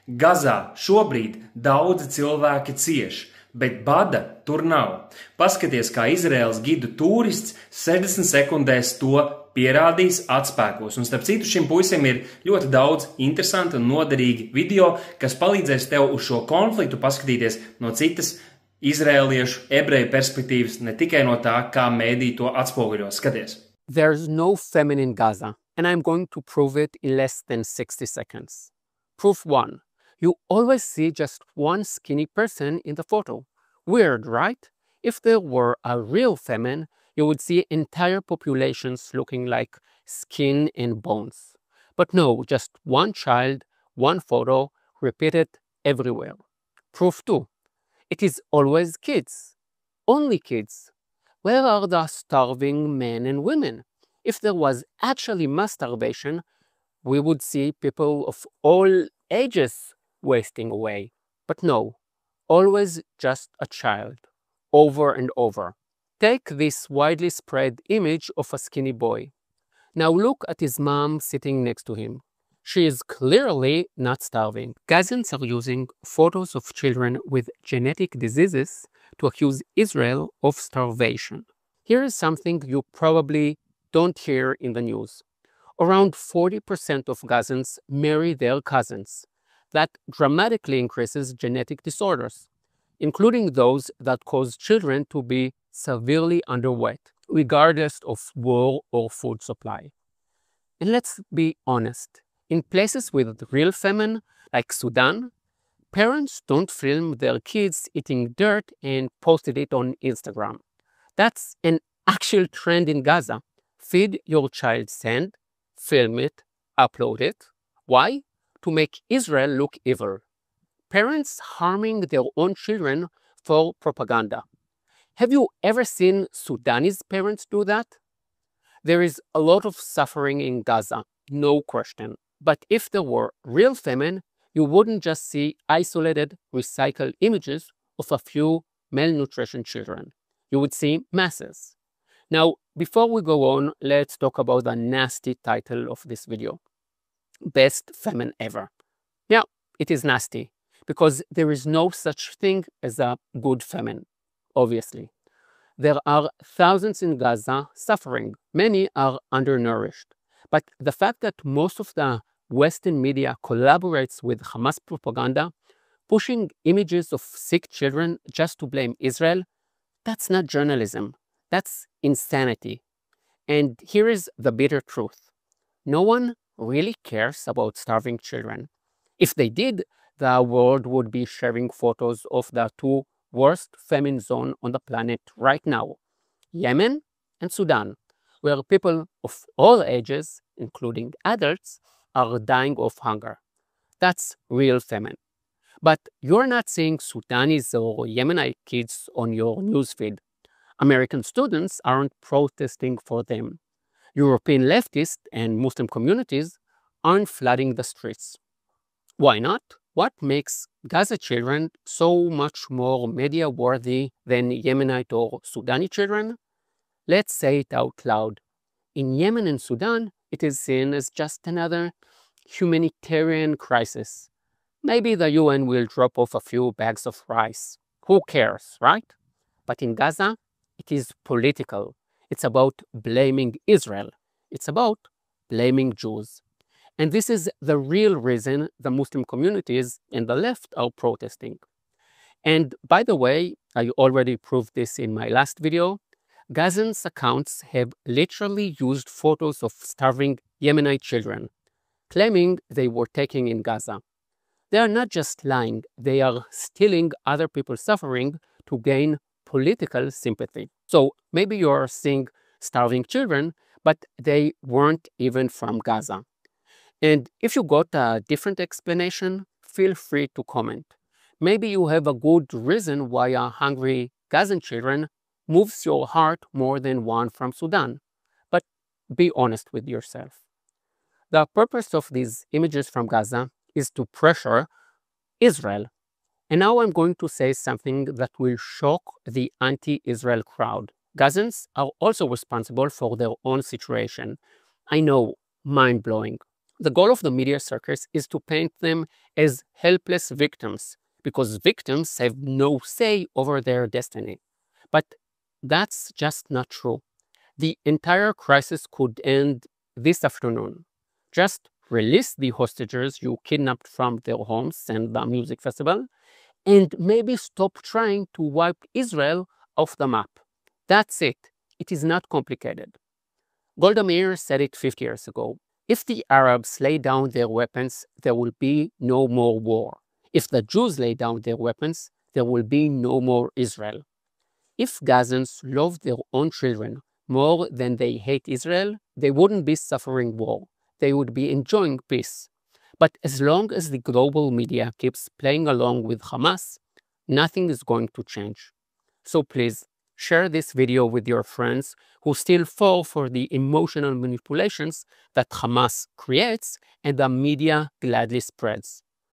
Gazā šobrīd daudzi cilvēki cieš, bet Bada tur nav. Paskaties, kā Izraēlas gidu turists 60 sekundēs to pierādīs atspēkos. Un starp citu, šim puisim ir ļoti daudz interesanti un noderīgi video, kas palīdzēs tev uz šo konfliktu paskatīties no citas izrēliešu, ebreju perspektīvas, ne tikai no tā, kā mēdī to atspoguļo. Skaties. There's no famine in Gaza, and I'm going to prove it in less than 60 seconds. Proof 1. You always see just one skinny person in the photo. Weird, right? If there were a real famine, you would see entire populations looking like skin and bones. But no, just one child, one photo, repeated everywhere. Proof 2. It is always kids. Only kids. Where are the starving men and women? If there was actually mass starvation, we would see people of all ages wasting away. But no, always just a child, over and over. Take this widely spread image of a skinny boy. Now look at his mom sitting next to him. She is clearly not starving. Gazans are using photos of children with genetic diseases to accuse Israel of starvation. Here is something you probably don't hear in the news. Around 40% of Gazans marry their cousins. That dramatically increases genetic disorders, including those that cause children to be severely underweight, regardless of war or food supply. And let's be honest, in places with real famine, like Sudan, parents don't film their kids eating dirt and posted it on Instagram. That's an actual trend in Gaza. Feed your child sand, film it, upload it. Why? To make Israel look evil. Parents harming their own children for propaganda. Have you ever seen Sudanese parents do that? There is a lot of suffering in Gaza, no question. But if there were real famine, you wouldn't just see isolated, recycled images of a few malnutrition children. You would see masses. Now, before we go on, let's talk about the nasty title of this video. Best famine ever. Yeah, it is nasty, because there is no such thing as a good famine, obviously. There are thousands in Gaza suffering. Many are undernourished. But the fact that most of the Western media collaborates with Hamas propaganda, pushing images of sick children just to blame Israel, that's not journalism. That's insanity. And here is the bitter truth. No one really cares about starving children. If they did, the world would be sharing photos of the two worst famine zones on the planet right now, Yemen and Sudan, where people of all ages, including adults, are dying of hunger. That's real famine. But you're not seeing Sudanese or Yemeni kids on your newsfeed. American students aren't protesting for them. European leftists and Muslim communities aren't flooding the streets. Why not? What makes Gaza children so much more media-worthy than Yemenite or Sudani children? Let's say it out loud. In Yemen and Sudan, it is seen as just another humanitarian crisis. Maybe the UN will drop off a few bags of rice. Who cares, right? But in Gaza, it is political. It's about blaming Israel. It's about blaming Jews. And this is the real reason the Muslim communities and the left are protesting. And by the way, I already proved this in my last video, Gazans accounts have literally used photos of starving Yemenite children, claiming they were taken in Gaza. They are not just lying, they are stealing other people's suffering to gain political sympathy. So maybe you are seeing starving children, but they weren't even from Gaza. And if you got a different explanation, feel free to comment. Maybe you have a good reason why a hungry Gazan children moves your heart more than one from Sudan. But be honest with yourself. The purpose of these images from Gaza is to pressure Israel. And now I'm going to say something that will shock the anti-Israel crowd. Gazans are also responsible for their own situation. I know, mind-blowing. The goal of the media circus is to paint them as helpless victims, because victims have no say over their destiny. But that's just not true. The entire crisis could end this afternoon. Just release the hostages you kidnapped from their homes and the music festival, and maybe stop trying to wipe Israel off the map. That's it. It is not complicated. Golda Meir said it 50 years ago. If the Arabs lay down their weapons, there will be no more war. If the Jews lay down their weapons, there will be no more Israel. If Gazans loved their own children more than they hate Israel, they wouldn't be suffering war. They would be enjoying peace. But as long as the global media keeps playing along with Hamas, nothing is going to change. So please, share this video with your friends who still fall for the emotional manipulations that Hamas creates and the media gladly spreads.